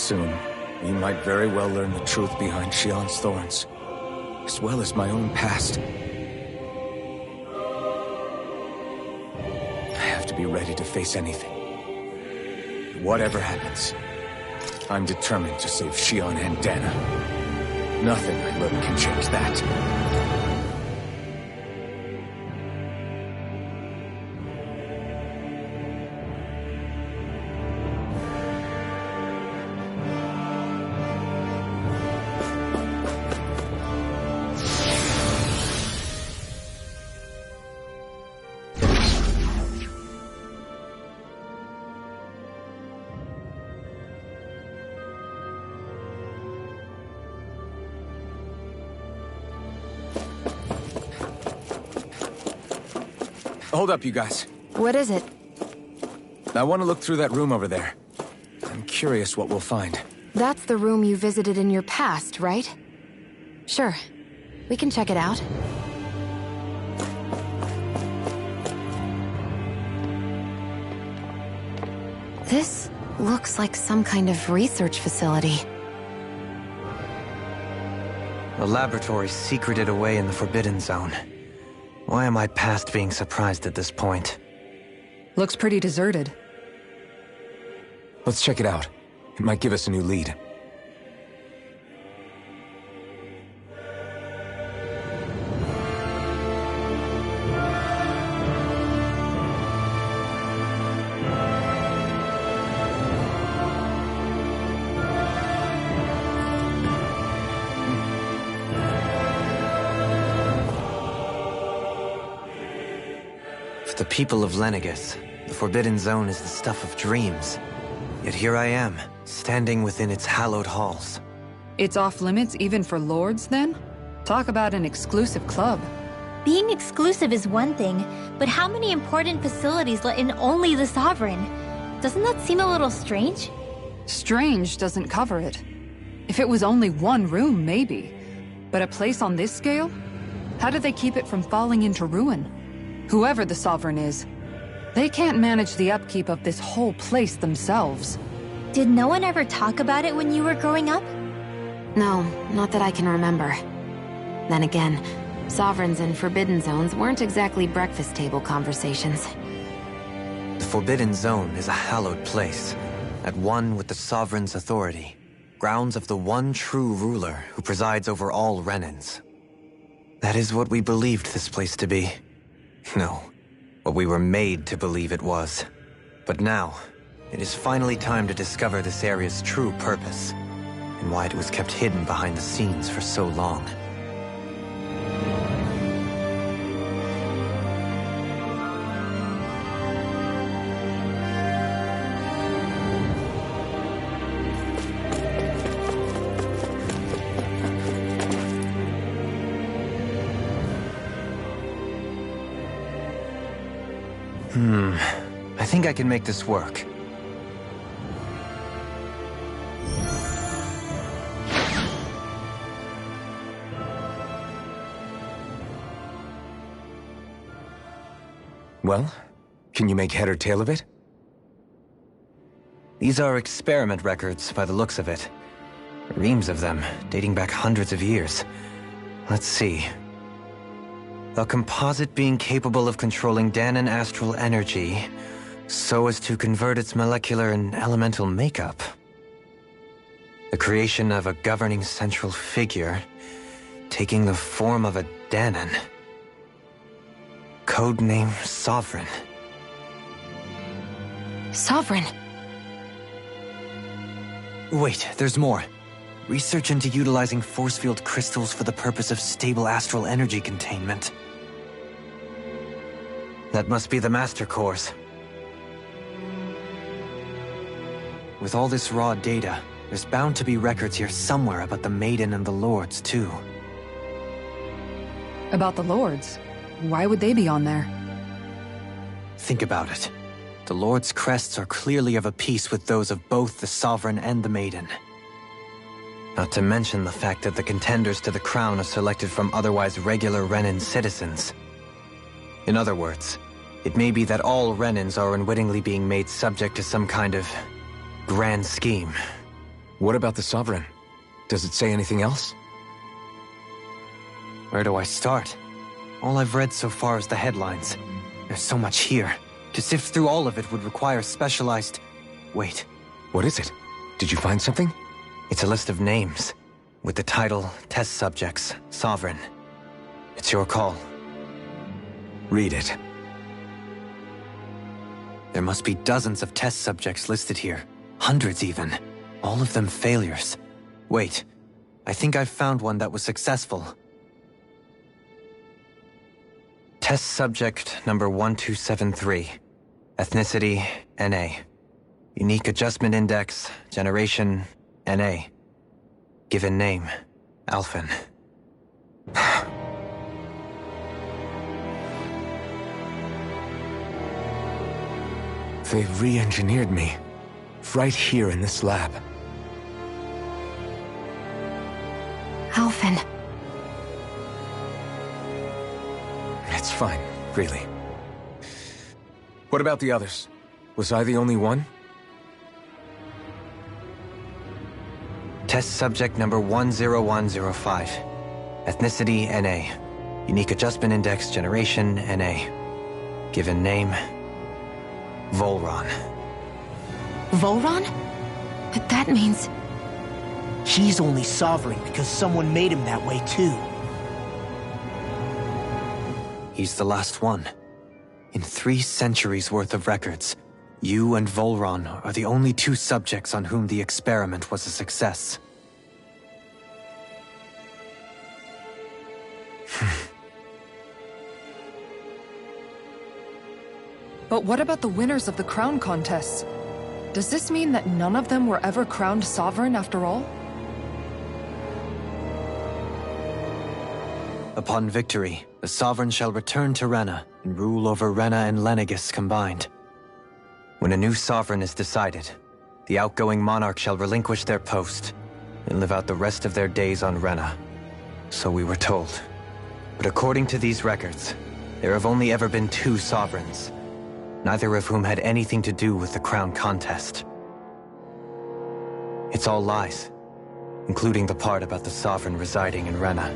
Soon, we might very well learn the truth behind Shionne's thorns, as well as my own past. I have to be ready to face anything. Whatever happens, I'm determined to save Shionne and Dana. Nothing I learn can change that. Hold up, you guys. What is it? I want to look through that room over there. I'm curious what we'll find. That's the room you visited in your past, right? Sure. We can check it out. This looks like some kind of research facility. A laboratory secreted away in the Forbidden Zone. Why am I past being surprised at this point? Looks pretty deserted. Let's check it out. It might give us a new lead. For the people of Lenegis, the Forbidden Zone is the stuff of dreams. Yet here I am, standing within its hallowed halls. It's off limits even for lords, then? Talk about an exclusive club. Being exclusive is one thing, but how many important facilities let in only the Sovereign? Doesn't that seem a little strange? Strange doesn't cover it. If it was only one room, maybe. But a place on this scale? How do they keep it from falling into ruin? Whoever the Sovereign is, they can't manage the upkeep of this whole place themselves. Did no one ever talk about it when you were growing up? No, not that I can remember. Then again, Sovereigns and Forbidden Zones weren't exactly breakfast table conversations. The Forbidden Zone is a hallowed place, at one with the Sovereign's authority, grounds of the one true ruler who presides over all Renans. That is what we believed this place to be. No, what we were made to believe it was. But now, it is finally time to discover this area's true purpose, and why it was kept hidden behind the scenes for so long. I think I can make this work. Well, can you make head or tail of it? These are experiment records by the looks of it. Reams of them, dating back hundreds of years. Let's see. A composite being capable of controlling Dahnan astral energy so as to convert its molecular and elemental makeup. The creation of a governing central figure, taking the form of a Dahnan. Codename Sovereign. Sovereign! Wait, there's more. Research into utilizing force field crystals for the purpose of stable astral energy containment. That must be the Master Cores. With all this raw data, there's bound to be records here somewhere about the Maiden and the Lords, too. About the lords? Why would they be on there? Think about it. The Lord's crests are clearly of a piece with those of both the Sovereign and the Maiden. Not to mention the fact that the contenders to the crown are selected from otherwise regular Renan citizens. In other words, it may be that all Renans are unwittingly being made subject to some kind of grand scheme. What about the Sovereign? Does it say anything else? Where do I start? All I've read so far is the headlines. There's so much here. To sift through all of it would require specialized... Wait. What is it? Did you find something? It's a list of names, with the title, Test Subjects, Sovereign. It's your call. Read it. There must be dozens of test subjects listed here. Hundreds even. All of them failures. Wait, I think I've found one that was successful. Test subject number 1273. Ethnicity, NA. Unique Adjustment Index, Generation, NA. Given name, Alphen. They've re-engineered me. Right here in this lab. Alphen. It's fine, really. What about the others? Was I the only one? Test subject number 10105. Ethnicity, NA. Unique Adjustment Index, Generation, NA. Given name, Volron. Volron? But that means... He's only sovereign because someone made him that way too. He's the last one. In 3 centuries worth of records, you and Volron are the only 2 subjects on whom the experiment was a success. But what about the winners of the crown contests? Does this mean that none of them were ever crowned sovereign after all? Upon victory, the Sovereign shall return to Rena and rule over Rena and Lenegis combined. When a new Sovereign is decided, the outgoing monarch shall relinquish their post and live out the rest of their days on Rena. So we were told. But according to these records, there have only ever been 2 Sovereigns, neither of whom had anything to do with the crown contest. It's all lies, including the part about the Sovereign residing in Rena.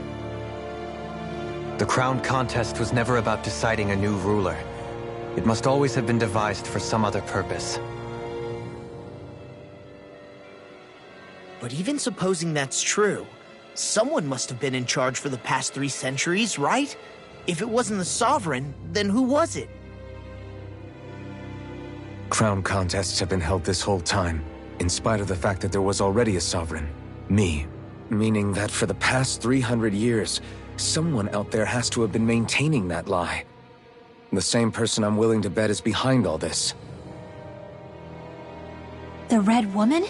The crown contest was never about deciding a new ruler. It must always have been devised for some other purpose. But even supposing that's true, someone must have been in charge for the past 3 centuries, right? If it wasn't the Sovereign, then who was it? Crown contests have been held this whole time, in spite of the fact that there was already a Sovereign. Me. Meaning that for the past 300 years, someone out there has to have been maintaining that lie. The same person I'm willing to bet is behind all this. The Red Woman?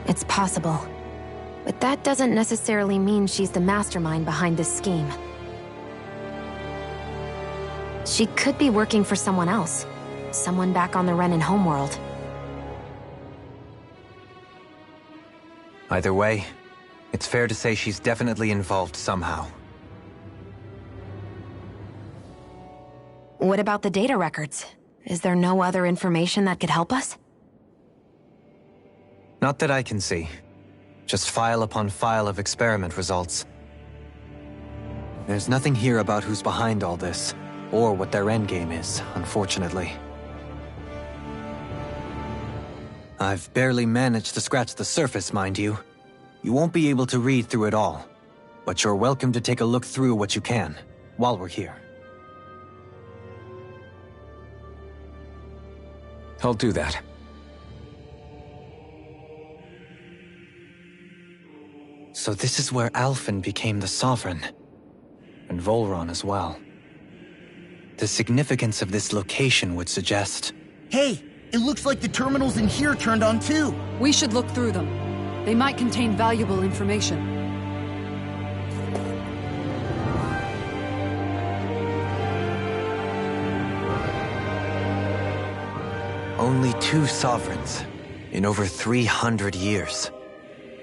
It's possible. But that doesn't necessarily mean she's the mastermind behind this scheme. She could be working for someone else. Someone back on the Renan homeworld. Either way, it's fair to say she's definitely involved somehow. What about the data records? Is there no other information that could help us? Not that I can see. Just file upon file of experiment results. There's nothing here about who's behind all this, or what their endgame is, unfortunately. I've barely managed to scratch the surface, mind you. You won't be able to read through it all, but you're welcome to take a look through what you can, while we're here. I'll do that. So this is where Alphen became the Sovereign, and Volron as well. The significance of this location would suggest... Hey, it looks like the terminals in here turned on too. We should look through them. They might contain valuable information. Only 2 Sovereigns in over 300 years.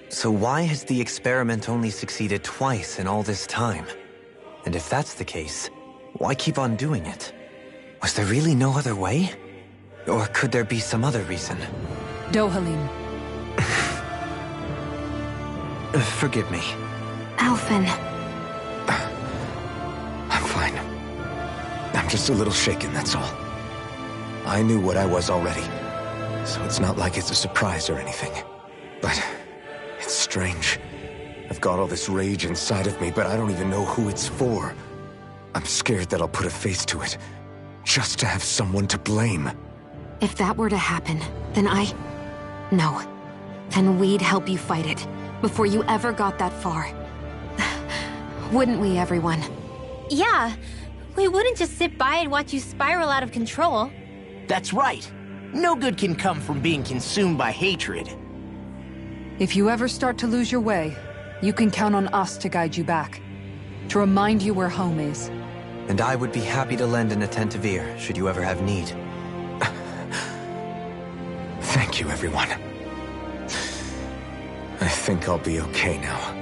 So why has the experiment only succeeded twice in all this time? And if that's the case, why keep on doing it? Was there really no other way? Or could there be some other reason? Dohalim. Forgive me. Alphen. I'm fine. I'm just a little shaken, that's all. I knew what I was already, so it's not like it's a surprise or anything. But it's strange. I've got all this rage inside of me, but I don't even know who it's for. I'm scared that I'll put a face to it, just to have someone to blame. If that were to happen, then No. Then we'd help you fight it, before you ever got that far. Wouldn't we, everyone? Yeah, we wouldn't just sit by and watch you spiral out of control. That's right. No good can come from being consumed by hatred. If you ever start to lose your way, you can count on us to guide you back. To remind you where home is. And I would be happy to lend an attentive ear, should you ever have need. Thank you, everyone. I think I'll be okay now.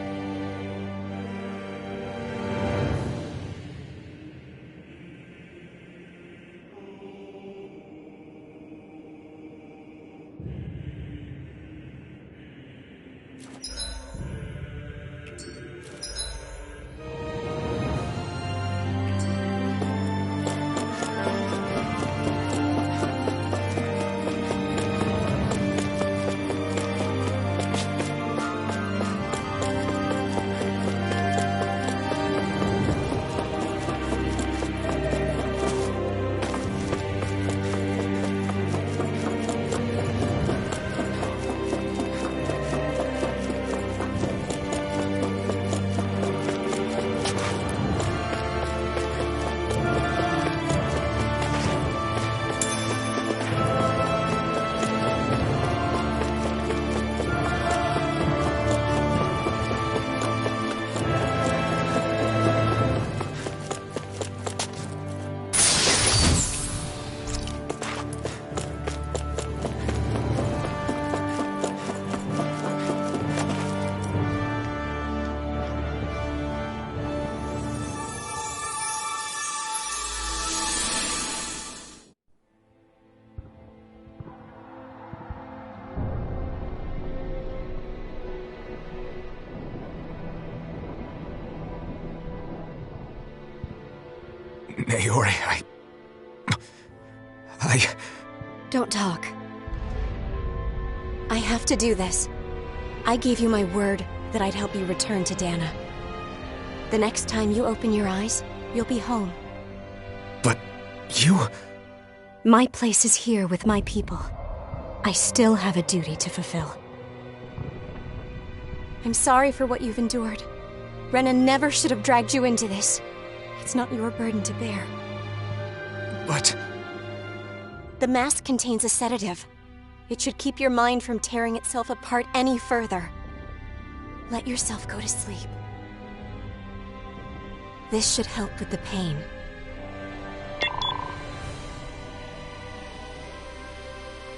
Naori, Don't talk. I have to do this. I gave you my word that I'd help you return to Dana. The next time you open your eyes, you'll be home. But you... My place is here with my people. I still have a duty to fulfill. I'm sorry for what you've endured. Renan never should have dragged you into this. It's not your burden to bear. But... The mask contains a sedative. It should keep your mind from tearing itself apart any further. Let yourself go to sleep. This should help with the pain.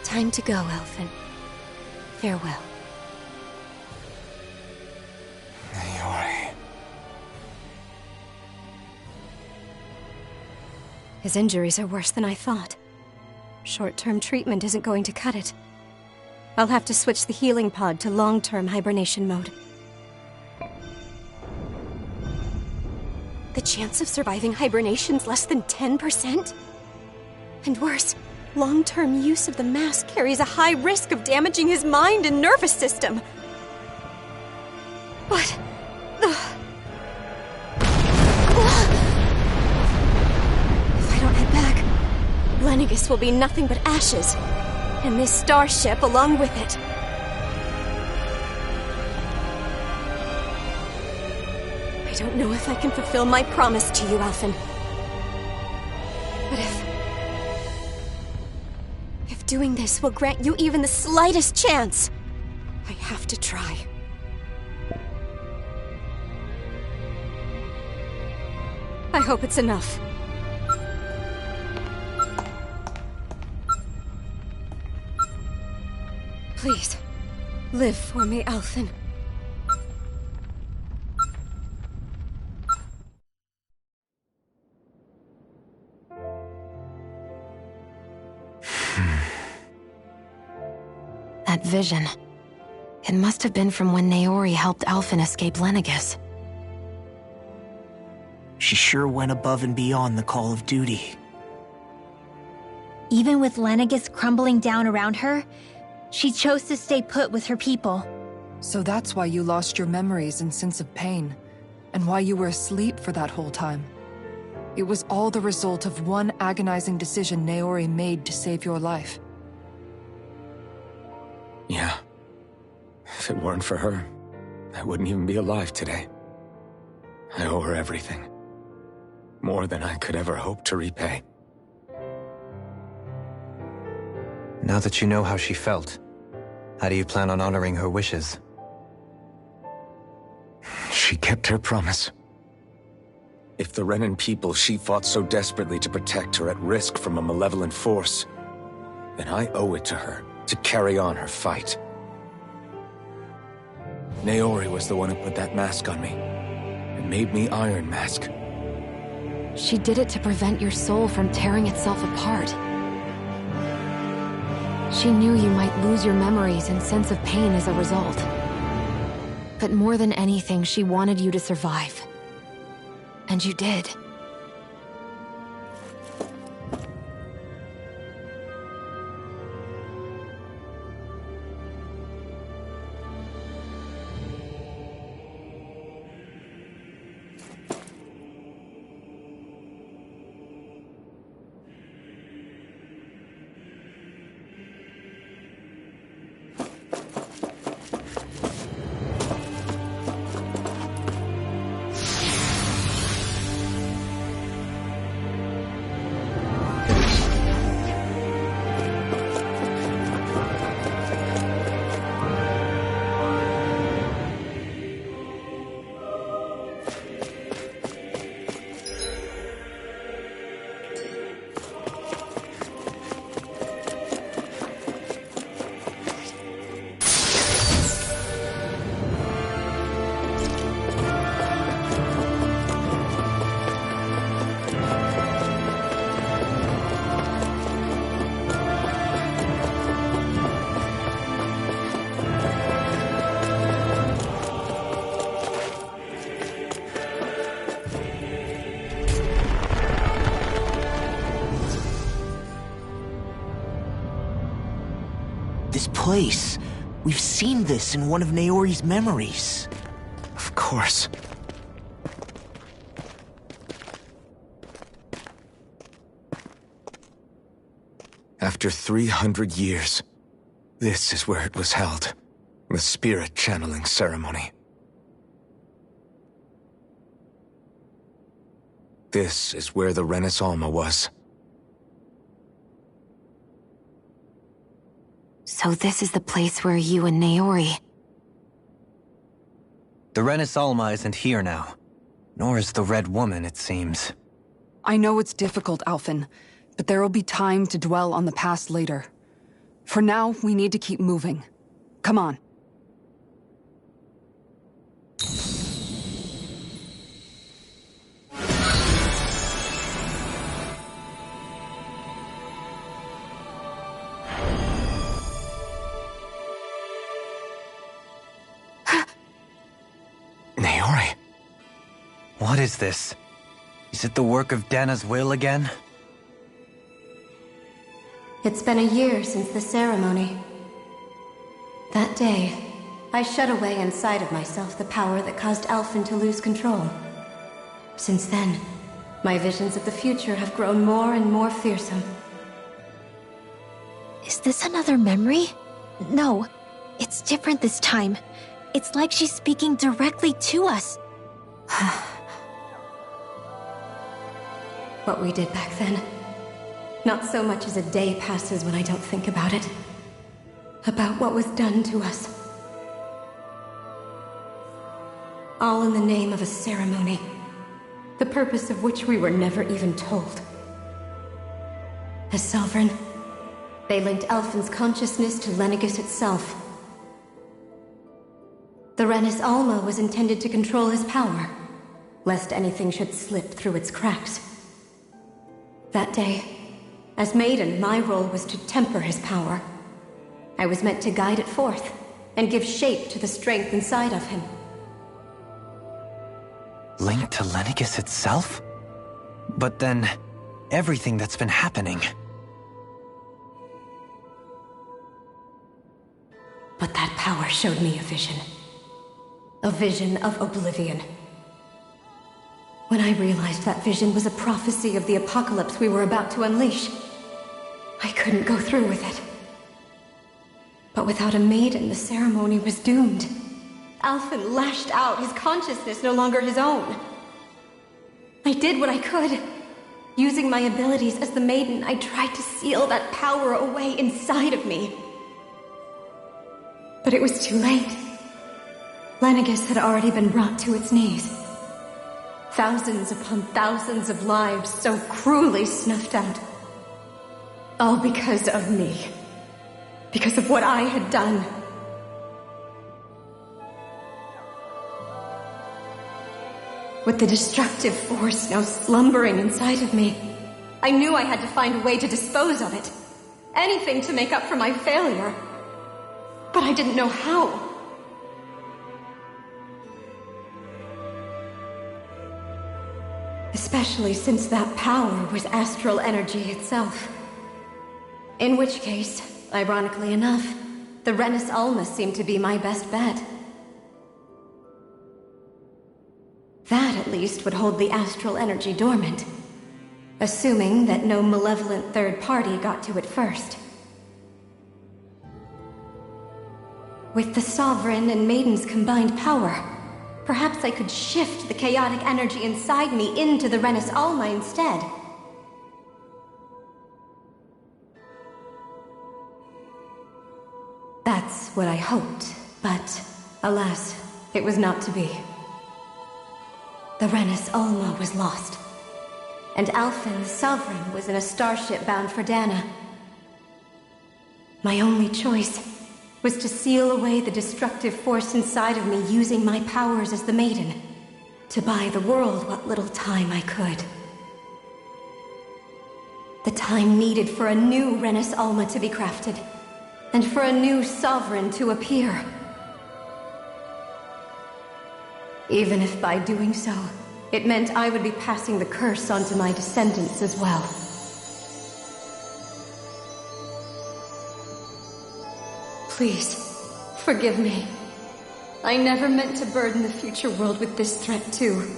Time to go, Alphen. Farewell. Naori... His injuries are worse than I thought. Short-term treatment isn't going to cut it. I'll have to switch the healing pod to long-term hibernation mode. The chance of surviving hibernation's less than 10%? And worse, long-term use of the mask carries a high risk of damaging his mind and nervous system. What? If I don't head back, Lenegis will be nothing but ashes, and this starship along with it. I don't know if I can fulfill my promise to you, Alphen. But if doing this will grant you even the slightest chance, I have to try. I hope it's enough. Please, live for me, Alphen. that vision. It must have been from when Naori helped Alphen escape Lenegis. She sure went above and beyond the call of duty. Even with Lenegis crumbling down around her, she chose to stay put with her people. So that's why you lost your memories and sense of pain, and why you were asleep for that whole time. It was all the result of one agonizing decision Naori made to save your life. Yeah. If it weren't for her, I wouldn't even be alive today. I owe her everything. More than I could ever hope to repay. Now that you know how she felt, how do you plan on honoring her wishes? She kept her promise. If the Renan people she fought so desperately to protect are at risk from a malevolent force, then I owe it to her to carry on her fight. Naori was the one who put that mask on me, and made me Iron Mask. She did it to prevent your soul from tearing itself apart. She knew you might lose your memories and sense of pain as a result. But more than anything, she wanted you to survive. And you did. This place. We've seen this in one of Naori's memories. Of course. After 300 years, this is where it was held. The spirit channeling ceremony. This is where the Renis Alma was. So this is the place where you and Naori... The Renis Alma isn't here now. Nor is the Red Woman, it seems. I know it's difficult, Alphen, but there will be time to dwell on the past later. For now, we need to keep moving. Come on. Naori? What is this? Is it the work of Dana's will again? It's been a year since the ceremony. That day, I shut away inside of myself the power that caused Alphen to lose control. Since then, my visions of the future have grown more and more fearsome. Is this another memory? No, it's different this time. It's like she's speaking directly to us. What we did back then. Not so much as a day passes when I don't think about it. About what was done to us. All in the name of a ceremony. The purpose of which we were never even told. As Sovereign, they linked Alphen's consciousness to Lenegis itself. The Renis Alma was intended to control his power, lest anything should slip through its cracks. That day, as Maiden, my role was to temper his power. I was meant to guide it forth, and give shape to the strength inside of him. Linked to Lenegis itself? But then, everything that's been happening... But that power showed me a vision. A vision of oblivion. When I realized that vision was a prophecy of the apocalypse we were about to unleash, I couldn't go through with it. But without a maiden, the ceremony was doomed. Alphen lashed out, his consciousness no longer his own. I did what I could. Using my abilities as the maiden, I tried to seal that power away inside of me. But it was too late. Lenegis had already been brought to its knees. Thousands upon thousands of lives so cruelly snuffed out. All because of me. Because of what I had done. With the destructive force now slumbering inside of me, I knew I had to find a way to dispose of it. Anything to make up for my failure. But I didn't know how. Especially since that power was astral energy itself. In which case, ironically enough, the Renis Alma seemed to be my best bet. That, at least, would hold the astral energy dormant. Assuming that no malevolent third party got to it first. With the Sovereign and Maiden's combined power, perhaps I could shift the chaotic energy inside me into the Renis Alma instead. That's what I hoped, but alas, it was not to be. The Renis Alma was lost, and Alphen, the Sovereign, was in a starship bound for Dana. My only choice was to seal away the destructive force inside of me using my powers as the Maiden, to buy the world what little time I could. The time needed for a new Renis Alma to be crafted, and for a new Sovereign to appear. Even if by doing so, it meant I would be passing the curse onto my descendants as well. Please, forgive me. I never meant to burden the future world with this threat too.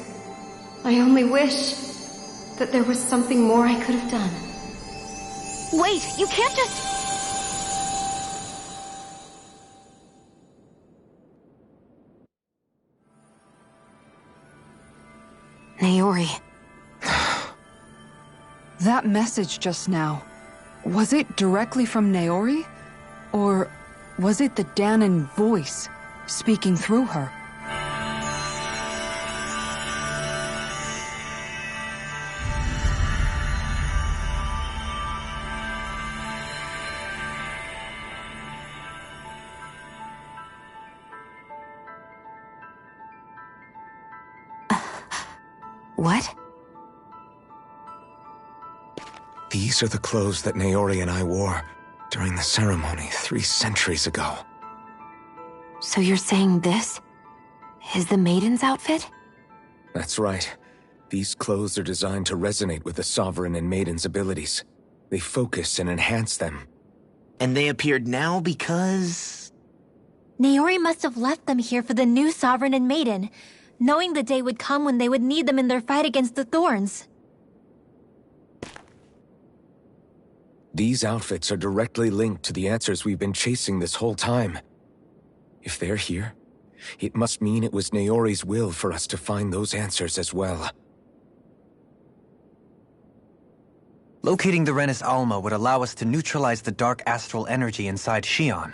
I only wish that there was something more I could have done. Wait, you can't just... Naori. That message just now, was it directly from Naori? Or was it the Dahnan voice speaking through her? What? These are the clothes that Naori and I wore during the ceremony 3 centuries ago. So you're saying this is the Maiden's outfit? That's right. These clothes are designed to resonate with the Sovereign and Maiden's abilities. They focus and enhance them. And they appeared now because... Naori must have left them here for the new Sovereign and Maiden, knowing the day would come when they would need them in their fight against the Thorns. These outfits are directly linked to the answers we've been chasing this whole time. If they're here, it must mean it was Naori's will for us to find those answers as well. Locating the Renis Alma would allow us to neutralize the dark astral energy inside Xion,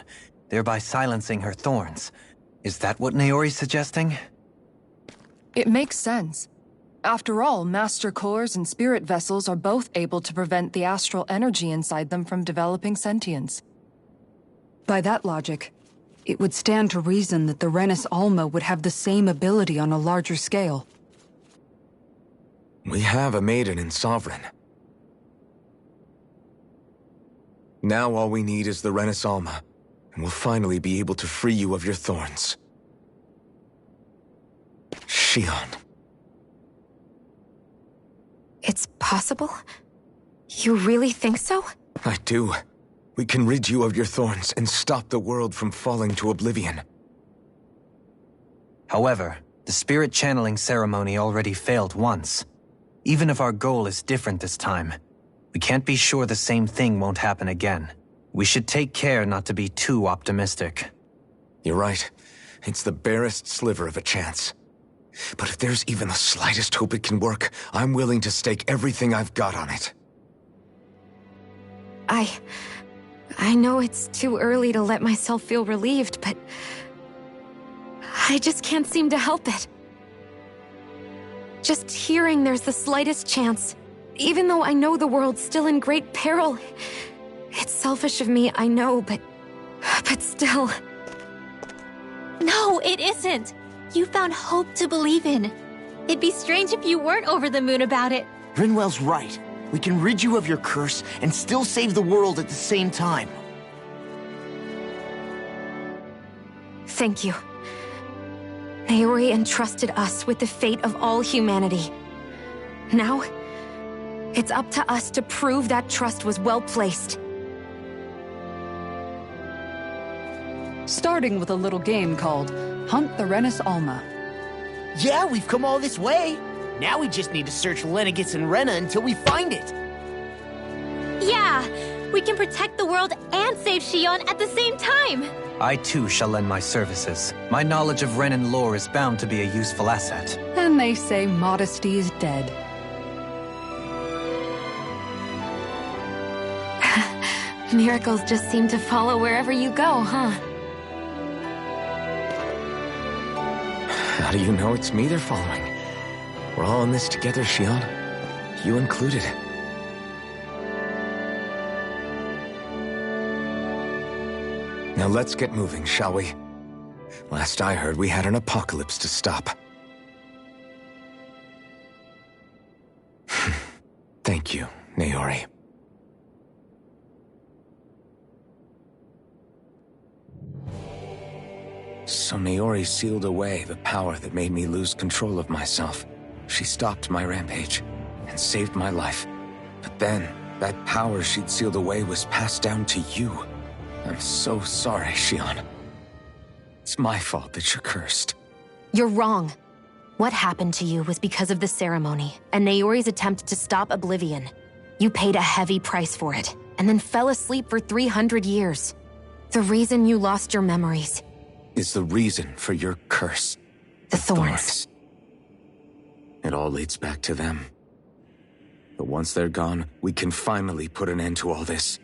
thereby silencing her thorns. Is that what Naori's suggesting? It makes sense. After all, Master Cores and Spirit Vessels are both able to prevent the astral energy inside them from developing sentience. By that logic, it would stand to reason that the Renis Alma would have the same ability on a larger scale. We have a Maiden and Sovereign. Now all we need is the Renis Alma, and we'll finally be able to free you of your thorns. Shion. It's possible? You really think so? I do. We can rid you of your thorns and stop the world from falling to oblivion. However, the spirit channeling ceremony already failed once. Even if our goal is different this time, we can't be sure the same thing won't happen again. We should take care not to be too optimistic. You're right. It's the barest sliver of a chance. But if there's even the slightest hope it can work, I'm willing to stake everything I've got on it. I know it's too early to let myself feel relieved, but I just can't seem to help it. Just hearing there's the slightest chance, even though I know the world's still in great peril. It's selfish of me, I know, but still. No, it isn't. You found hope to believe in. It'd be strange if you weren't over the moon about it. Rinwell's right. We can rid you of your curse and still save the world at the same time. Thank you. Naori entrusted us with the fate of all humanity. Now, it's up to us to prove that trust was well placed. Starting with a little game called Hunt the Rennis Alma. Yeah, we've come all this way. Now we just need to search Lenegis and Rena until we find it. Yeah, we can protect the world and save Shion at the same time. I too shall lend my services. My knowledge of Renan lore is bound to be a useful asset. And they say modesty is dead. Miracles just seem to follow wherever you go, huh? How do you know it's me they're following? We're all in this together, Shion. You included. Now let's get moving, shall we? Last I heard, we had an apocalypse to stop. Thank you, Naori. So Naori sealed away the power that made me lose control of myself. She stopped my rampage and saved my life. But then, that power she'd sealed away was passed down to you. I'm so sorry, Shion. It's my fault that you're cursed. You're wrong. What happened to you was because of the ceremony and Naori's attempt to stop Oblivion. You paid a heavy price for it, and then fell asleep for 300 years. The reason you lost your memories is the reason for your curse. The thorns. It all leads back to them. But once they're gone, we can finally put an end to all this.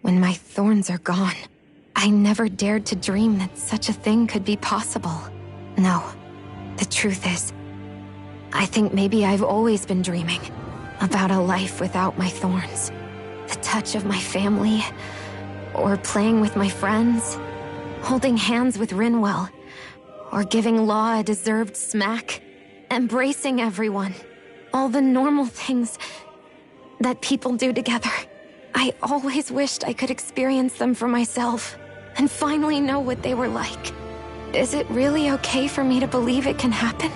When my thorns are gone, I never dared to dream that such a thing could be possible. No, the truth is, I think maybe I've always been dreaming about a life without my thorns. The touch of my family, or playing with my friends, holding hands with Rinwell, or giving Law a deserved smack, embracing everyone. All the normal things that people do together. I always wished I could experience them for myself, and finally know what they were like. Is it really okay for me to believe it can happen?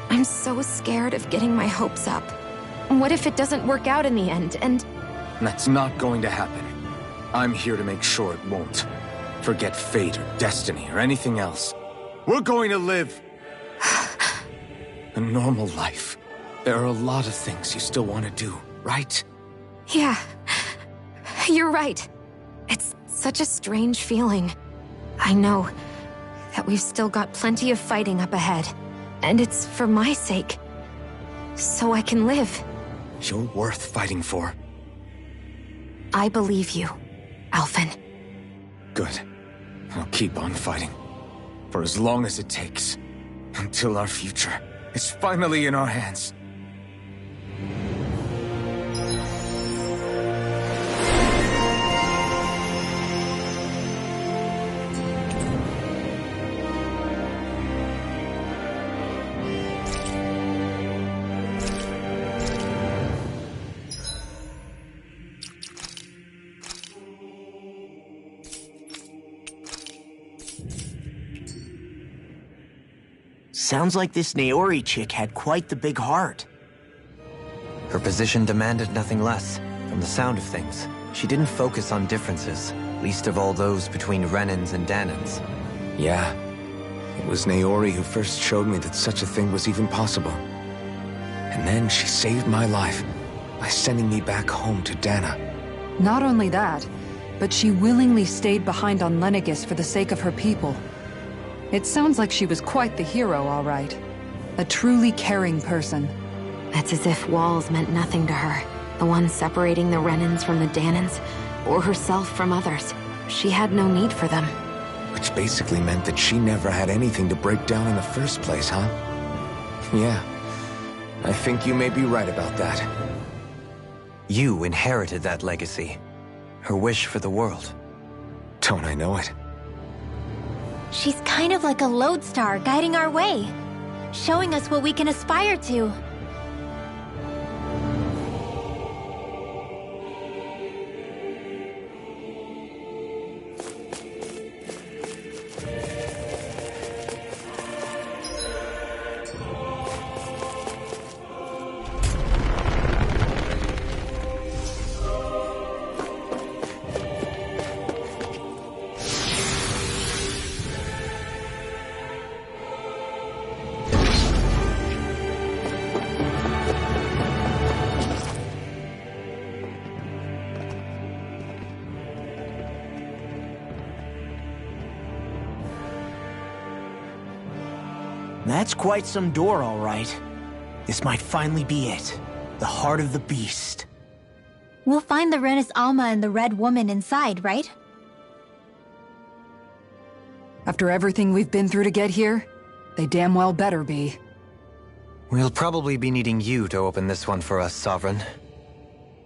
I'm so scared of getting my hopes up. What if it doesn't work out in the end, and... That's not going to happen. I'm here to make sure it won't. Forget fate or destiny or anything else. We're going to live a normal life. There are a lot of things you still want to do, right? Yeah, you're right. It's such a strange feeling. I know that we've still got plenty of fighting up ahead, and it's for my sake, so I can live. You're worth fighting for. I believe you, Alphen. Good. I'll keep on fighting. For as long as it takes. Until our future is finally in our hands. Sounds like this Naori chick had quite the big heart. Her position demanded nothing less. From the sound of things, she didn't focus on differences, least of all those between Renans and Danans. Yeah. It was Naori who first showed me that such a thing was even possible. And then she saved my life by sending me back home to Dana. Not only that, but she willingly stayed behind on Lenegis for the sake of her people. It sounds like she was quite the hero, all right. A truly caring person. It's as if walls meant nothing to her. The ones separating the Renans from the Danans, or herself from others. She had no need for them. Which basically meant that she never had anything to break down in the first place, huh? Yeah. I think you may be right about that. You inherited that legacy. Her wish for the world. Don't I know it? She's kind of like a lodestar guiding our way, showing us what we can aspire to. That's quite some door, all right. This might finally be it. The heart of the beast. We'll find the Renis Alma and the Red Woman inside, right? After everything we've been through to get here, they damn well better be. We'll probably be needing you to open this one for us, Sovereign.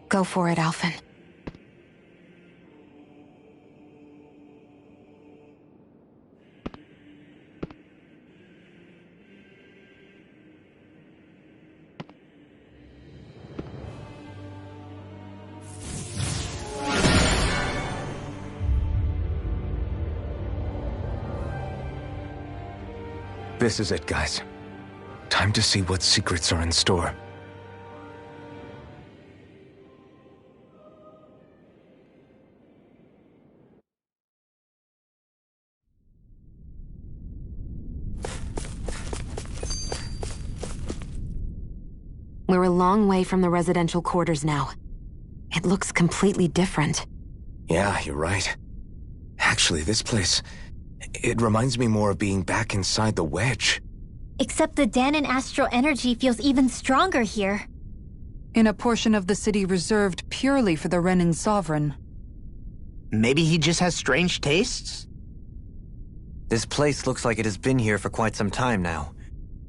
Go for it, Alphen. This is it, guys. Time to see what secrets are in store. We're a long way from the residential quarters now. It looks completely different. Yeah, you're right. Actually, this place... it reminds me more of being back inside the Wedge. Except the Danan astral energy feels even stronger here. In a portion of the city reserved purely for the Renan Sovereign. Maybe he just has strange tastes? This place looks like it has been here for quite some time now.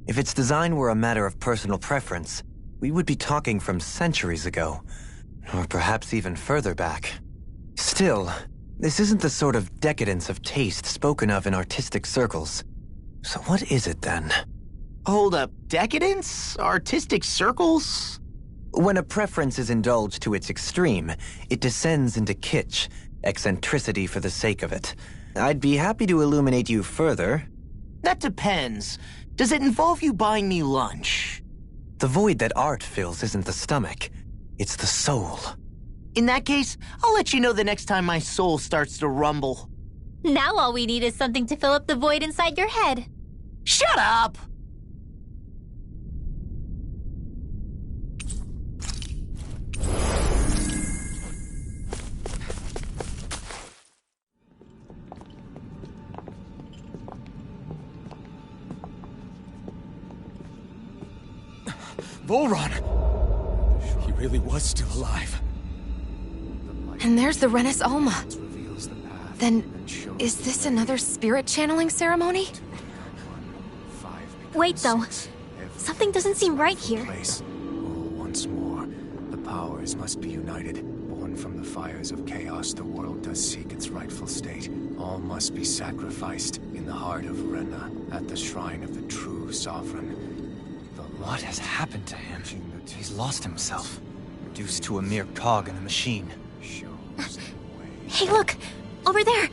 If its design were a matter of personal preference, we would be talking from centuries ago. Or perhaps even further back. Still, this isn't the sort of decadence of taste spoken of in artistic circles. So what is it then? Hold up, decadence? Artistic circles? When a preference is indulged to its extreme, it descends into kitsch, eccentricity for the sake of it. I'd be happy to illuminate you further. That depends. Does it involve you buying me lunch? The void that art fills isn't the stomach, it's the soul. In that case, I'll let you know the next time my soul starts to rumble. Now all we need is something to fill up the void inside your head. Shut up! Volron! He really was still alive. And there's the Renis Alma. Then, is this another spirit channeling ceremony? Wait, though. Something doesn't seem right here. Once more, the powers must be united. Born from the fires of chaos, the world does seek its rightful state. All must be sacrificed in the heart of Rena, at the shrine of the true sovereign. What has happened to him? He's lost himself, reduced to a mere cog in a machine. Hey, look! Over there!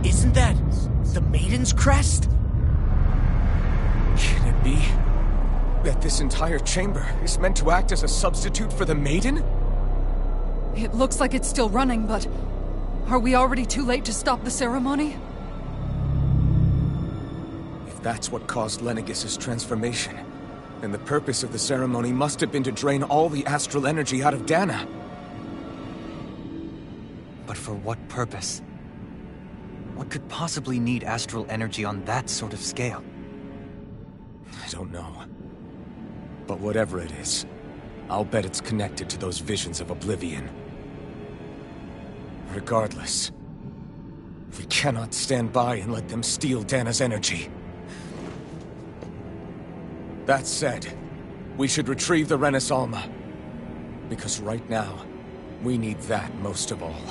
Isn't that the Maiden's crest? be that this entire chamber is meant to act as a substitute for the Maiden? It looks like it's still running, but... Are we already too late to stop the ceremony? If that's what caused Lenegis' transformation, then the purpose of the ceremony must have been to drain all the astral energy out of Dana. But for what purpose? What could possibly need astral energy on that sort of scale? I don't know. But whatever it is, I'll bet it's connected to those visions of oblivion. Regardless, we cannot stand by and let them steal Dana's energy. That said, we should retrieve the Renis Alma. Because right now, we need that most of all.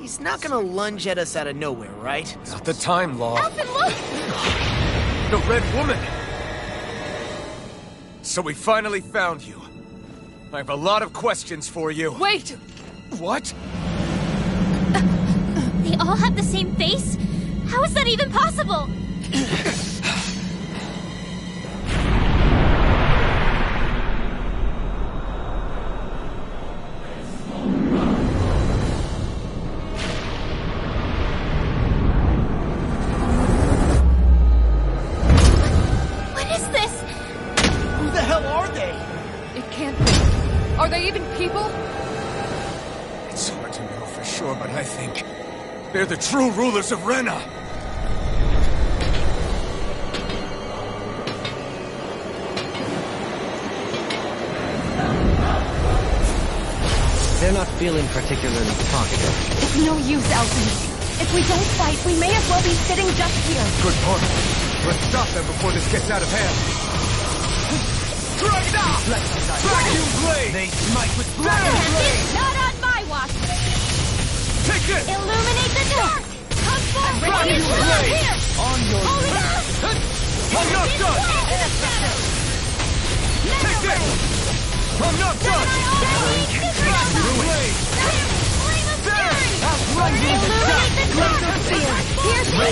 He's not gonna lunge at us out of nowhere, right? Not the time, Law. Alphen, look! The Red Woman! So we finally found you. I have a lot of questions for you. Wait! What? They all have the same face? How is that even possible? What is this? Who the hell are they? It can't be. Are they even people? It's hard to know for sure, but I think they're the true rulers of Renna. They're not feeling particularly talkative. It's no use, Alphen. If we don't fight, we may as well be sitting just here. Good point. Let's stop them before this gets out of hand. Vacuum blade! They smite with Not on my watch! Take this! Illuminate the dark! Come forward! Vacuum blade! Here! on your Holy God! I'm not done! Take this! I'm not done! Vacuum blade! Illuminate the dark! Here's the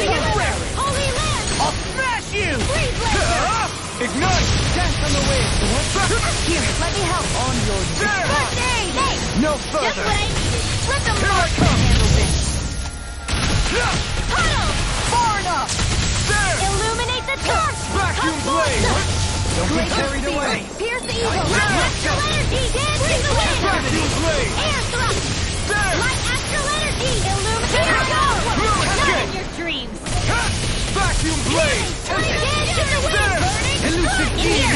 Holy Land! I'll smash you! Freeze laser! Ignite! Dance on the wind! Here, let me help. On your First aid! Hey! No Just further! what I needed! Let them Here I rock! come! Huddle! Far enough! There! Illuminate the dark! Vacuum blade! Don't get carried away! Pierce the eagle! Light astral energy! Dance in the wind! Vacuum blade! Air thrust! There! Light astral energy! Illuminate the dark! Not in your dreams! Vacuum blade! Dance in the wind! Elusive Here!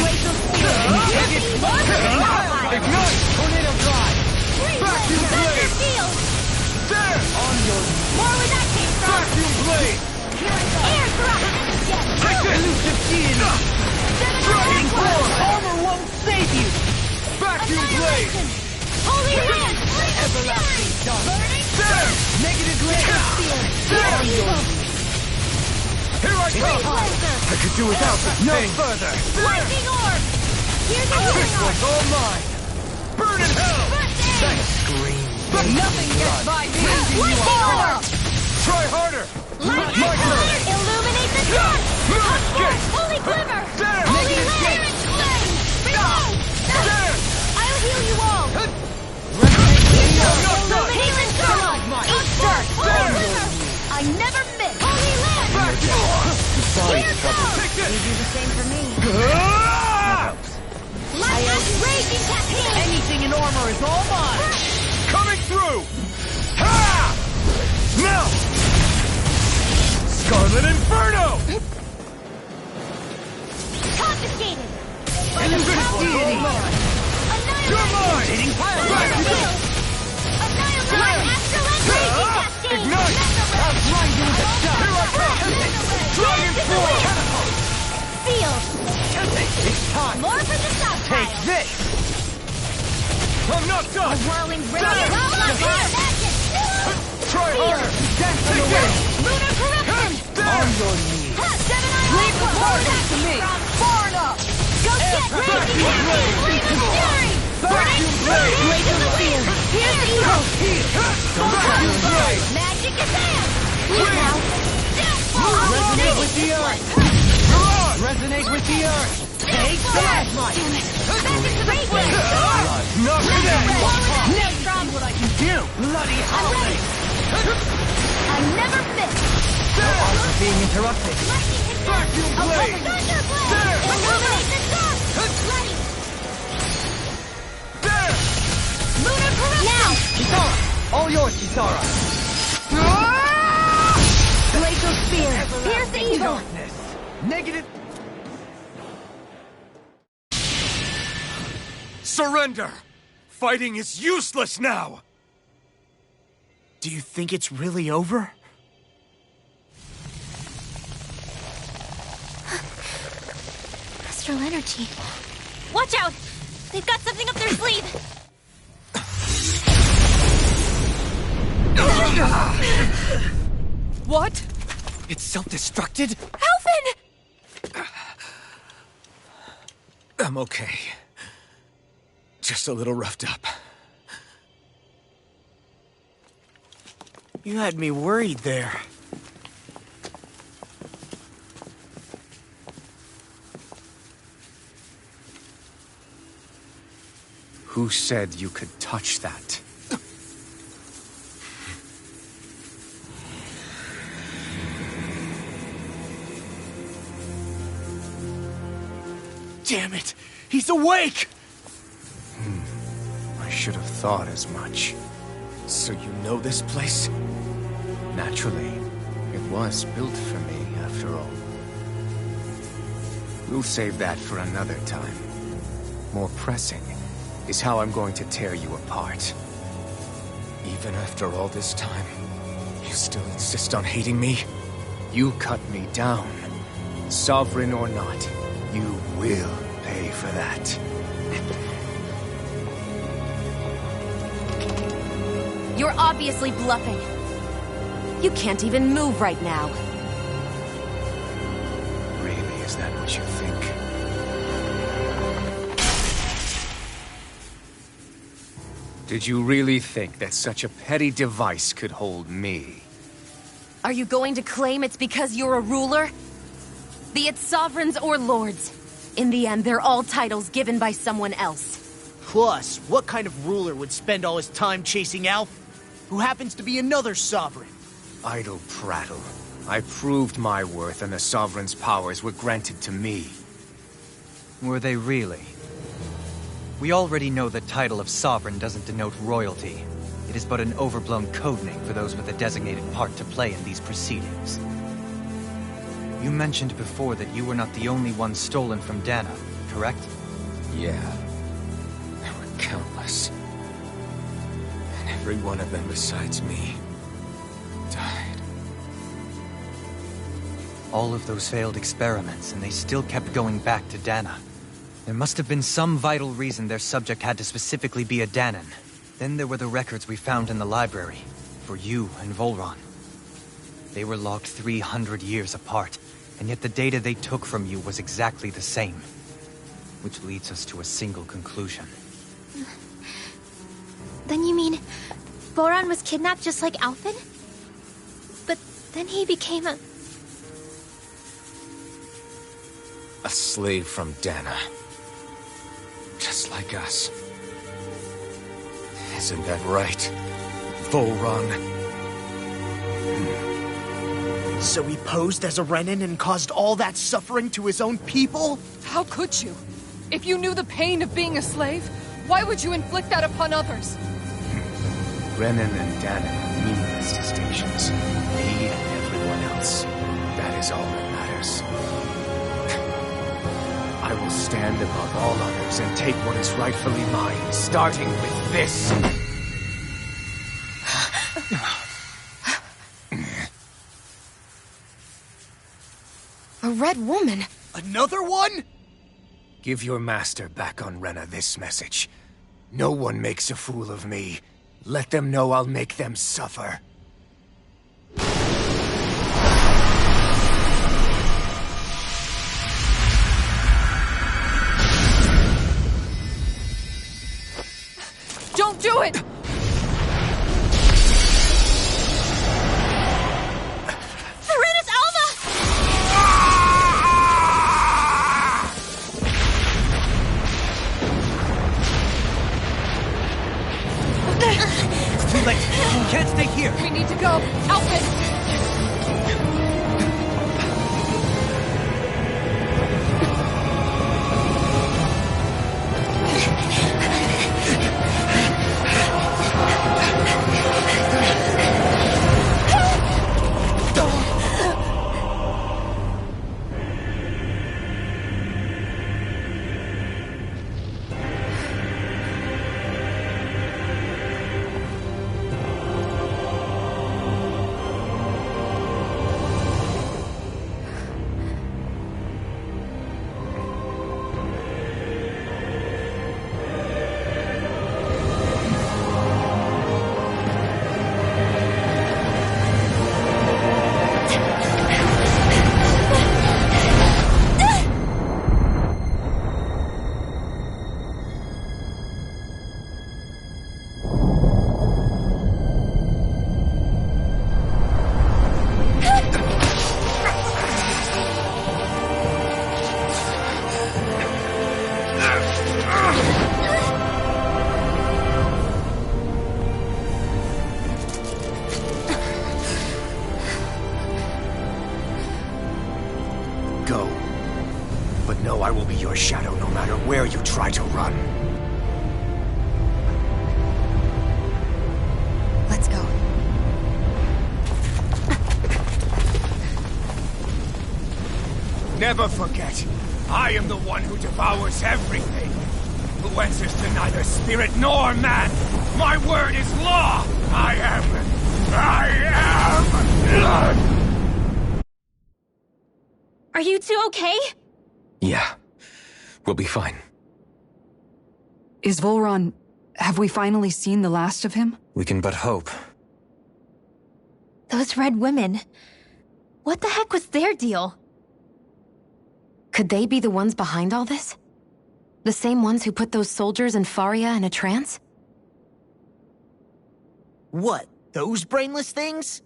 Ignite! Tornado drive! Vacuum blade! Field! There! On your More where that came from! Vacuum blade! Air thrust! Take this! elusive deity! Dragon form! Armor won't save you! Vacuum blade! Holy Land! Everlasting dark! There! Negative laser field! There! Here I come! I could do without this No thing! further! Lightning orb! Here's the This healing orb! one's all mine! Burn in hell! First aid! Scream! Nothing gets by me! Lightning orb! Try harder! Light My turn! Illuminate the dark! Get! Holy glimmer! There! Holy Land! Flame! Reload! There! I'll heal you all! Not done! Illuminate the dark! Dark! Holy glimmer! I never miss! Holy Land! Sorry, Here goes! Take this! Do the same for me. Ah! Light raging cascade! Anything in armor is all mine! Coming through! Ha! Now! Scarlet Inferno! Confiscated! Elusive deity! You're mine! Annihilate! Light astral and raging cascade! Ignite! I'll grind you into dust! Here I come! Dragon form! Field! It's time! More for the south Take this! I'm not done! Whirling brilliant! Magic! Try harder! Dance on the wind! Lunar corruption! On your knees! Leave the warning to me! Far enough! Go get raging cascade! Flame of fury! Vacuum blade! Blade of the wind! Here's the eagle! Vacuum blade! Magic advance! Now! the earth! Resonate with the earth! Take that, Mike! Knock it in! Let's see what I can do! Bloody holiday! I never miss! Arts being interrupted. Vacuum blade! Illuminate the sun! Ready! There! Lunar corruption! Now! Kisara! All yours, Kisara! Glacial spear! Pierce the evil! Darkness! Negative... Surrender! Fighting is useless now! Do you think it's really over? Astral energy. Watch out! They've got something up their sleeve! What? It's self-destructed? Alphen! I'm okay. Just a little roughed up. You had me worried there. Who said you could touch that? Damn it! He's awake! I should have thought as much. So you know this place? Naturally, it was built for me, after all. We'll save that for another time. More pressing is how I'm going to tear you apart. Even after all this time, you still insist on hating me? You cut me down. Sovereign or not, you will pay for that. You're obviously bluffing. You can't even move right now. Really, is that what you think? Did you really think that such a petty device could hold me? Are you going to claim it's because you're a ruler? Be it sovereigns or lords. In the end, they're all titles given by someone else. Plus, what kind of ruler would spend all his time chasing Alf, who happens to be another sovereign? Idle prattle. I proved my worth and the Sovereign's powers were granted to me. Were they really? We already know the title of Sovereign doesn't denote royalty. It is but an overblown codename for those with a designated part to play in these proceedings. You mentioned before that you were not the only one stolen from Dana, correct? Yeah. There were countless. And every one of them besides me died. All of those failed experiments, and they still kept going back to Dana. There must have been some vital reason their subject had to specifically be a Danan. Then there were the records we found in the library, for you and Volron. They were logged 300 years apart, and yet the data they took from you was exactly the same. Which leads us to a single conclusion. Then you mean Boron was kidnapped just like Alphen? But then he became a slave from Dana. Just like us. Isn't that right, Volron? So he posed as a Renan and caused all that suffering to his own people? How could you? If you knew the pain of being a slave, why would you inflict that upon others? Renan and Danan are meaningless distinctions. Me and everyone else. That is all that matters. I will stand above all others and take what is rightfully mine, starting with this. A red woman? Another one? Give your master back on Rena this message. No one makes a fool of me. Let them know I'll make them suffer. Don't do it! Serenus Alva! go. But know I will be your shadow no matter where you try to run. Let's go. Never forget, I am the one who devours everything. Who answers to neither spirit nor man. My word is law. I am. Are you two okay? Yeah, we'll be fine. Is Volron... have we finally seen the last of him? We can but hope. Those red women. What the heck was their deal? Could they be the ones behind all this? The same ones who put those soldiers in Faria in a trance? What, those brainless things?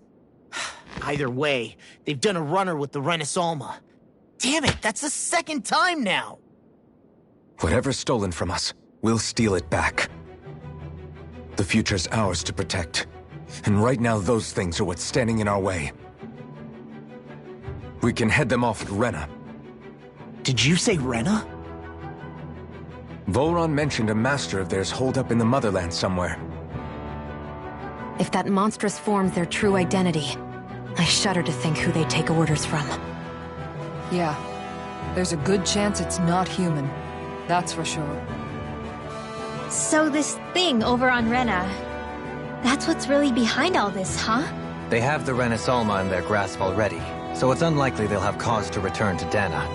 Either way, they've done a runner with the Renaissalma. Damn it, that's the second time now! Whatever's stolen from us, we'll steal it back. The future's ours to protect. And right now those things are what's standing in our way. We can head them off at Rena. Did you say Rena? Volron mentioned a master of theirs holed up in the Motherland somewhere. If that monstrous form's their true identity, I shudder to think who they take orders from. Yeah. There's a good chance it's not human. That's for sure. So this thing over on Rena, that's what's really behind all this, huh? They have the Renaissalma in their grasp already, so it's unlikely they'll have cause to return to Dana.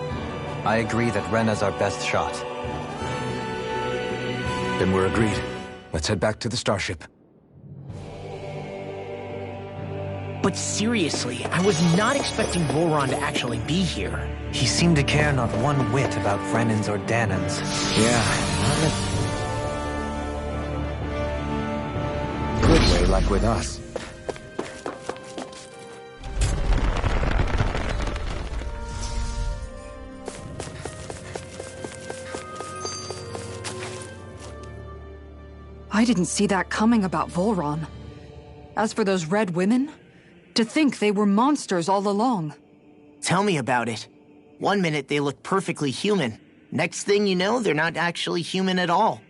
I agree that Rena's our best shot. Then we're agreed. Let's head back to the starship. But seriously, I was not expecting Volron to actually be here. He seemed to care not one whit about Renans or Danans. Yeah, not in a good way like with us. I didn't see that coming about Volron. As for those red women, to think they were monsters all along. Tell me about it. One minute they look perfectly human. Next thing you know, they're not actually human at all.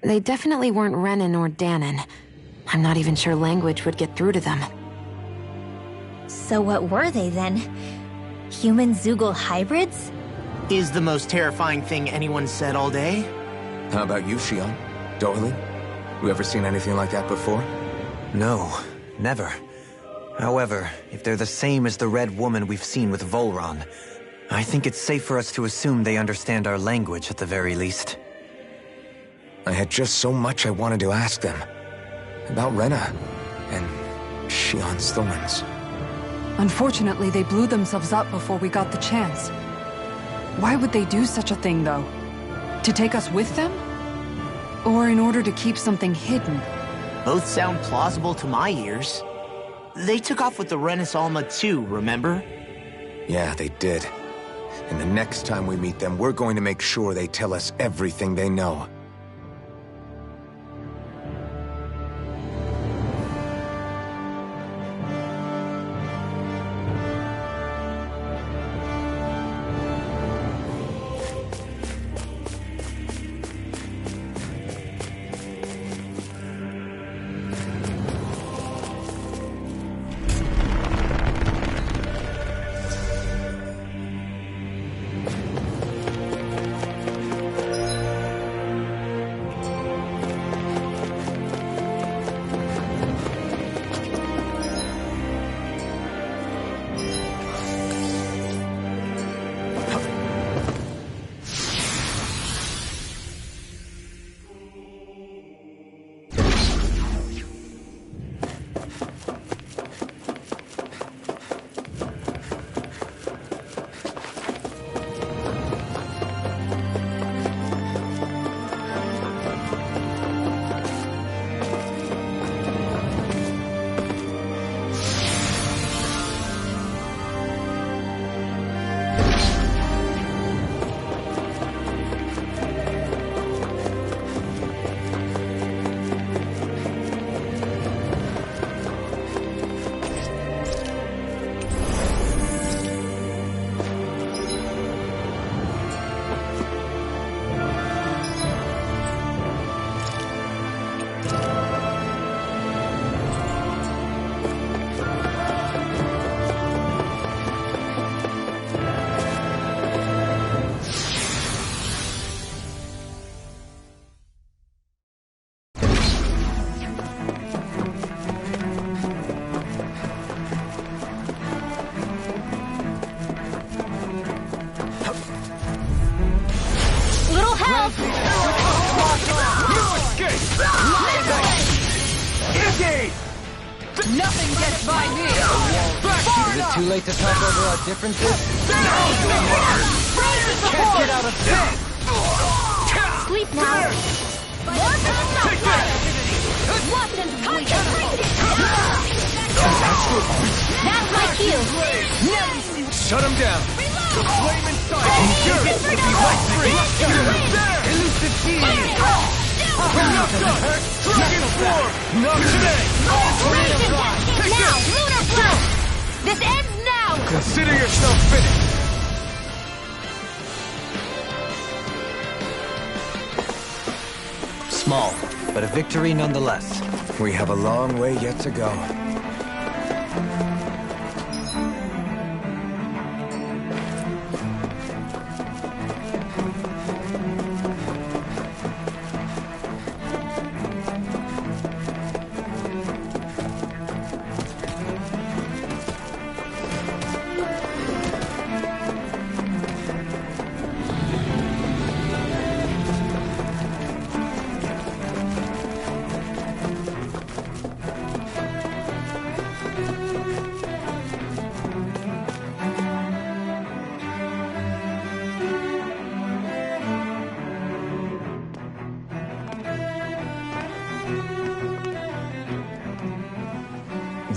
They definitely weren't Renan or Danan. I'm not even sure language would get through to them. So what were they then? Human Zoogle hybrids? Is the most terrifying thing anyone said all day. How about you, Shion? Doily? You ever seen anything like that before? No, never. However, if they're the same as the red woman we've seen with Volron, I think it's safe for us to assume they understand our language at the very least. I had just so much I wanted to ask them. About Rena, and Shion's thorns. Unfortunately, they blew themselves up before we got the chance. Why would they do such a thing, though? To take us with them? Or in order to keep something hidden? Both sound plausible to my ears. They took off with the Renaissalma too, remember? Yeah, they did. And the next time we meet them, we're going to make sure they tell us everything they know. Nothing gets by me! Is it too late to talk over our differences? Can't get out of bed! Sleep now. Wasn't concentration. That's my cue. Shut him down! The flame inside! Endurance will be light free! Elusive key! Dragon form! Not today! Now, Lunar Flow! This ends now! Consider yourself finished! Small, but a victory nonetheless. We have a long way yet to go.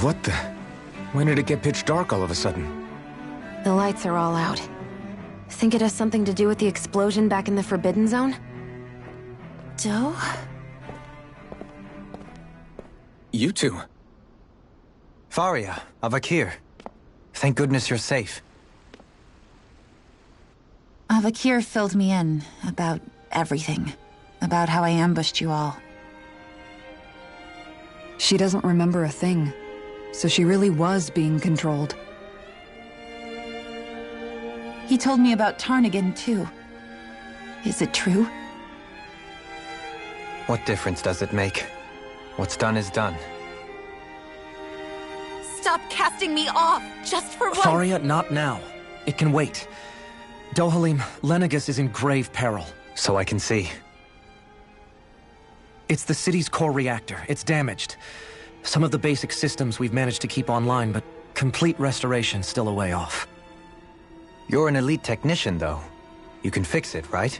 What the? When did it get pitch dark all of a sudden? The lights are all out. Think it has something to do with the explosion back in the Forbidden Zone? Doe? You two. Faria, Avakir. Thank goodness you're safe. Avakir filled me in about everything. About how I ambushed you all. She doesn't remember a thing. So she really was being controlled. He told me about Tarnigan, too. Is it true? What difference does it make? What's done is done. Stop casting me off, just for once! Faria, not now. It can wait. Dohalim, Lenegis is in grave peril. So I can see. It's the city's core reactor. It's damaged. Some of the basic systems we've managed to keep online, but complete restoration's still a way off. You're an elite technician, though. You can fix it, right?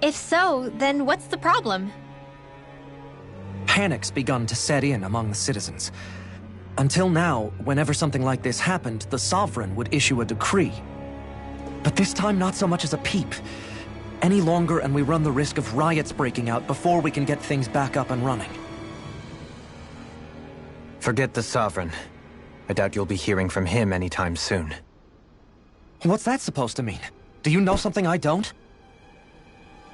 If so, then what's the problem? Panic's begun to set in among the citizens. Until now, whenever something like this happened, the Sovereign would issue a decree. But this time, not so much as a peep. Any longer and we run the risk of riots breaking out before we can get things back up and running. Forget the Sovereign. I doubt you'll be hearing from him anytime soon. What's that supposed to mean? Do you know something I don't?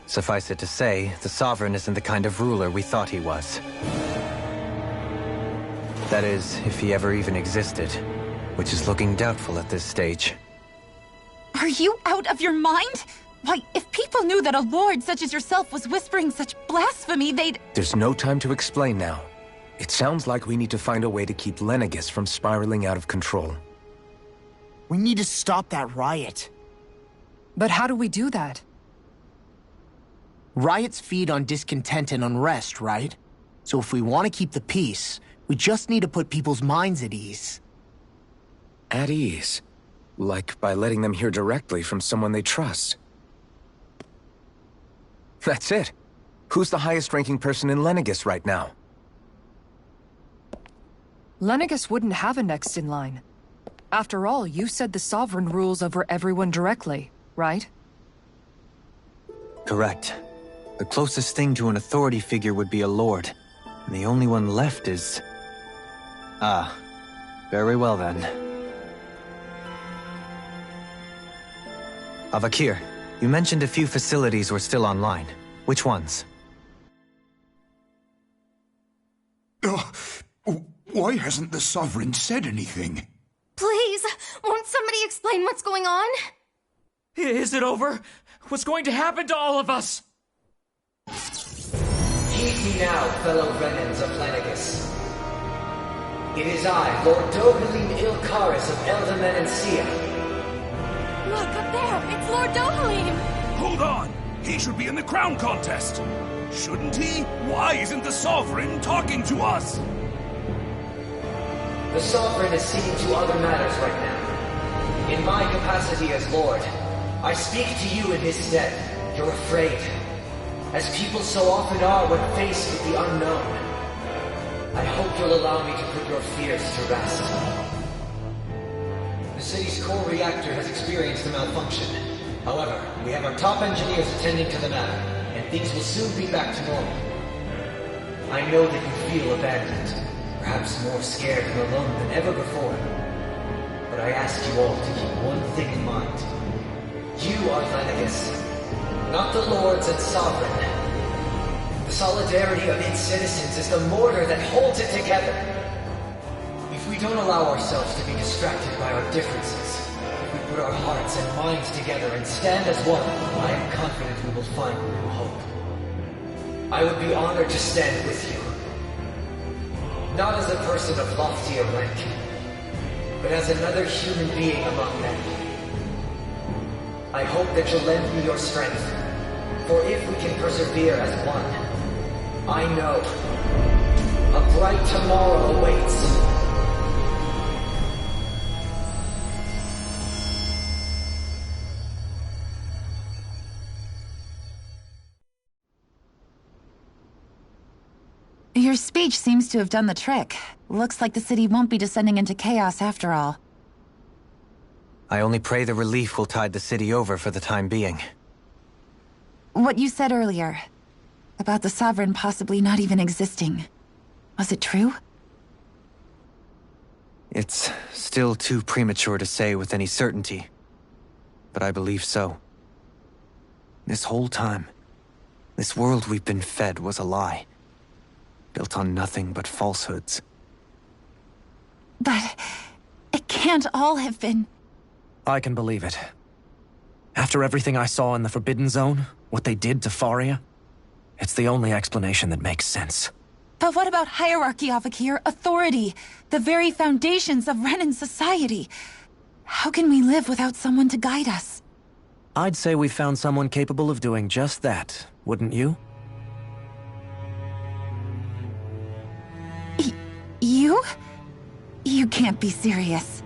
Suffice it to say, the Sovereign isn't the kind of ruler we thought he was. That is, if he ever even existed, which is looking doubtful at this stage. Are you out of your mind? Why, if people knew that a lord such as yourself was whispering such blasphemy, they'd— There's no time to explain now. It sounds like we need to find a way to keep Lenegis from spiraling out of control. We need to stop that riot. But how do we do that? Riots feed on discontent and unrest, right? So if we want to keep the peace, we just need to put people's minds at ease. At ease? Like by letting them hear directly from someone they trust. That's it. Who's the highest-ranking person in Lenegis right now? Lenegis wouldn't have a next in line. After all, you said the Sovereign rules over everyone directly, right? Correct. The closest thing to an authority figure would be a lord. And the only one left is... Ah. Very well then. Avakir, you mentioned a few facilities were still online. Which ones? Why hasn't the Sovereign said anything? Please, won't somebody explain what's going on? Is it over? What's going to happen to all of us? Heed me now, fellow Renans of Lenegis. It is I, Lord Dohalim Ilkaris of Eldaman and Sia. Look, up there! It's Lord Dohalim! Hold on! He should be in the crown contest! Shouldn't he? Why isn't the Sovereign talking to us? The Sovereign is seeing to other matters right now. In my capacity as Lord, I speak to you in his stead. You're afraid. As people so often are when faced with the unknown. I hope you'll allow me to put your fears to rest. The city's core reactor has experienced a malfunction. However, we have our top engineers attending to the matter, and things will soon be back to normal. I know that you feel abandoned, perhaps more scared and alone than ever before. But I ask you all to keep one thing in mind. You are Lenegis, not the Lords and Sovereign. The solidarity of its citizens is the mortar that holds it together. If we don't allow ourselves to be distracted by our differences, if we put our hearts and minds together and stand as one, I am confident we will find new hope. I would be honored to stand with you. Not as a person of loftier rank, but as another human being among many. I hope that you'll lend me your strength, for if we can persevere as one, I know a bright tomorrow awaits. Your speech seems to have done the trick. Looks like the city won't be descending into chaos after all. I only pray the relief will tide the city over for the time being. What you said earlier, about the Sovereign possibly not even existing, was it true? It's still too premature to say with any certainty, but I believe so. This whole time, this world we've been fed was a lie, built on nothing but falsehoods. But it can't all have been... I can believe it. After everything I saw in the Forbidden Zone, what they did to Faria, it's the only explanation that makes sense. But what about hierarchy, Avakir? Authority? The very foundations of Renan society? How can we live without someone to guide us? I'd say we found someone capable of doing just that, wouldn't you? You? You can't be serious.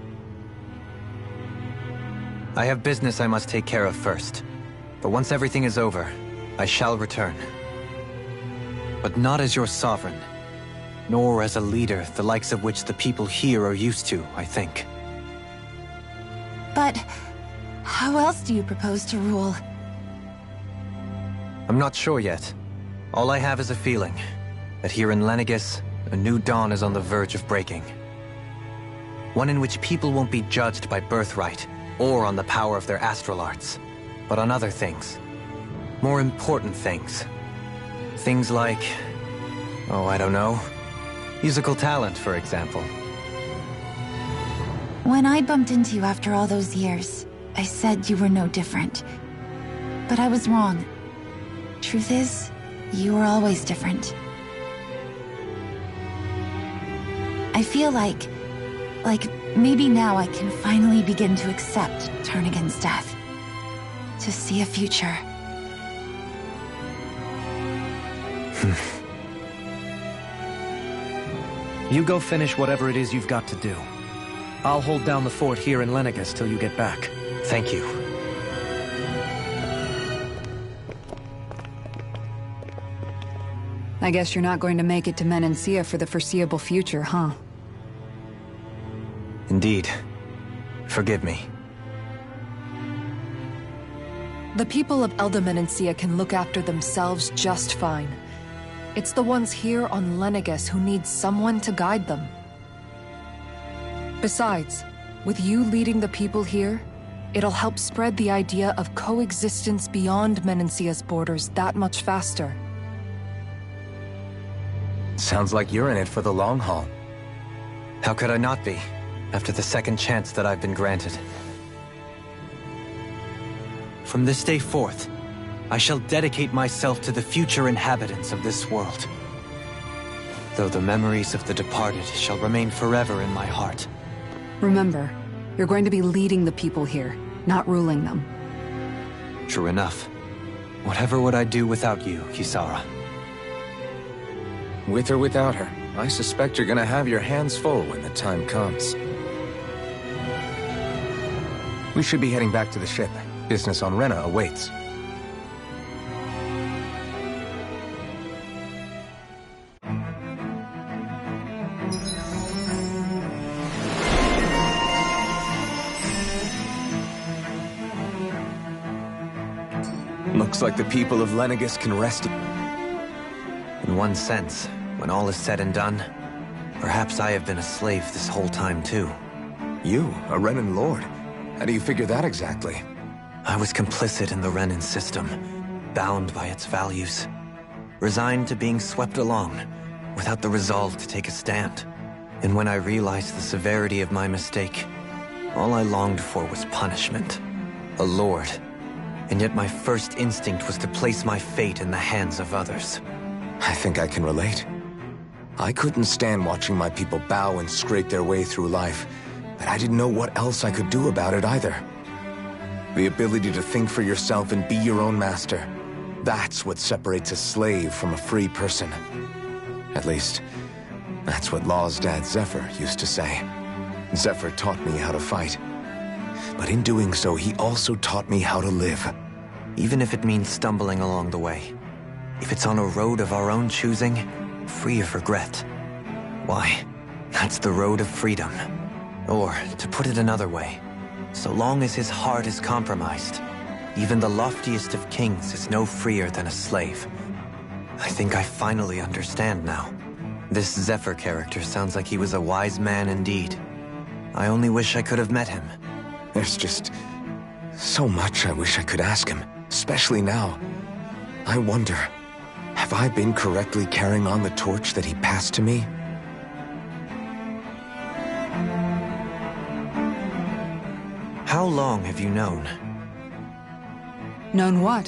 I have business I must take care of first. But once everything is over, I shall return. But not as your sovereign, nor as a leader the likes of which the people here are used to, I think. But how else do you propose to rule? I'm not sure yet. All I have is a feeling that here in Lenegis, a new dawn is on the verge of breaking. One in which people won't be judged by birthright or on the power of their astral arts, but on other things. More important things. Things like, oh, I don't know, musical talent, for example. When I bumped into you after all those years, I said you were no different. But I was wrong. Truth is, you were always different. I feel like maybe now I can finally begin to accept Turnagain's death. To see a future. You go finish whatever it is you've got to do. I'll hold down the fort here in Lenegis till you get back. Thank you. I guess you're not going to make it to Menancia for the foreseeable future, huh? Indeed. Forgive me. The people of Elda Menancia can look after themselves just fine. It's the ones here on Lenegis who need someone to guide them. Besides, with you leading the people here, it'll help spread the idea of coexistence beyond Menancia's borders that much faster. Sounds like you're in it for the long haul. How could I not be, after the second chance that I've been granted? From this day forth, I shall dedicate myself to the future inhabitants of this world. Though the memories of the departed shall remain forever in my heart. Remember, you're going to be leading the people here. not ruling them. True enough. Whatever would I do without you, Kisara? With or without her, I suspect you're gonna have your hands full when the time comes. We should be heading back to the ship. Business on Rena awaits. Looks like the people of Lenegis can rest. In one sense, when all is said and done, perhaps I have been a slave this whole time too. You, a Renan Lord? How do you figure that exactly? I was complicit in the Renan system, bound by its values, resigned to being swept along, without the resolve to take a stand. And when I realized the severity of my mistake, all I longed for was punishment. A lord. And yet my first instinct was to place my fate in the hands of others. I think I can relate. I couldn't stand watching my people bow and scrape their way through life, but I didn't know what else I could do about it either. The ability to think for yourself and be your own master. That's what separates a slave from a free person. At least, that's what Law's dad Zephyr used to say. Zephyr taught me how to fight. But in doing so, he also taught me how to live. Even if it means stumbling along the way. If it's on a road of our own choosing, free of regret. Why, that's the road of freedom. Or, to put it another way, so long as his heart is compromised, even the loftiest of kings is no freer than a slave. I think I finally understand now. This Zephyr character sounds like he was a wise man indeed. I only wish I could have met him. There's just so much I wish I could ask him, especially now. I wonder, have I been correctly carrying on the torch that he passed to me? How long have you known? Known what?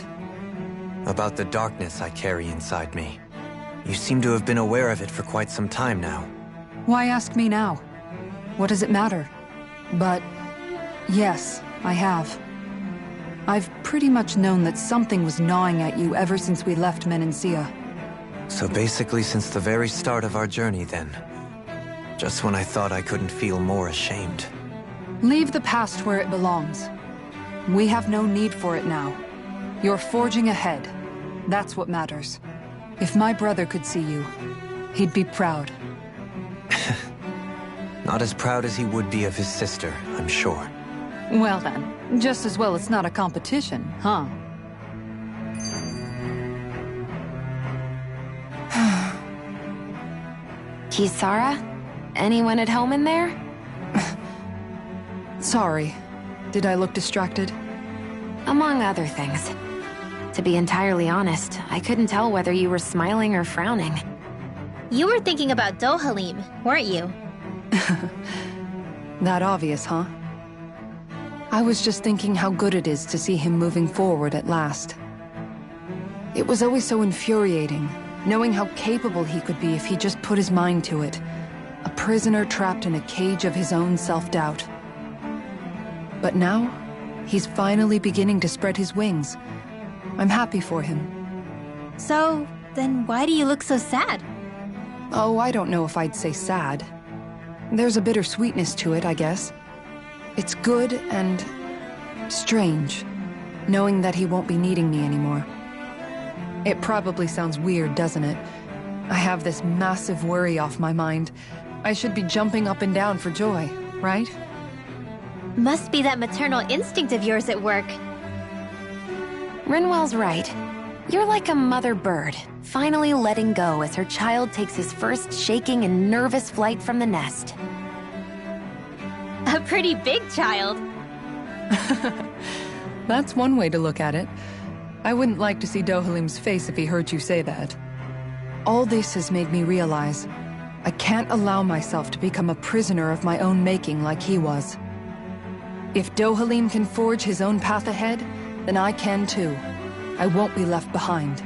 About the darkness I carry inside me. You seem to have been aware of it for quite some time now. Why ask me now? What does it matter? But yes, I have. I've pretty much known that something was gnawing at you ever since we left Menancia. So basically since the very start of our journey then. Just when I thought I couldn't feel more ashamed. Leave the past where it belongs. We have no need for it now. You're forging ahead. That's what matters. If my brother could see you, he'd be proud. Not as proud as he would be of his sister, I'm sure. Well then, just as well it's not a competition, huh? Kisara? Anyone at home in there? Sorry. Did I look distracted? Among other things. To be entirely honest, I couldn't tell whether you were smiling or frowning. You were thinking about Dohalim, weren't you? That obvious, huh? I was just thinking how good it is to see him moving forward at last. It was always so infuriating, knowing how capable he could be if he just put his mind to it. A prisoner trapped in a cage of his own self-doubt. But now, he's finally beginning to spread his wings. I'm happy for him. So, then why do you look so sad? Oh, I don't know if I'd say sad. There's a bittersweetness to it, I guess. It's good and strange, knowing that he won't be needing me anymore. It probably sounds weird, doesn't it? I have this massive worry off my mind. I should be jumping up and down for joy, right? Must be that maternal instinct of yours at work. Rinwell's right. You're like a mother bird, finally letting go as her child takes his first shaking and nervous flight from the nest. A pretty big child. That's one way to look at it. I wouldn't like to see Dohalim's face if he heard you say that. All this has made me realize I can't allow myself to become a prisoner of my own making like he was. If Dohalim can forge his own path ahead, then I can too. I won't be left behind.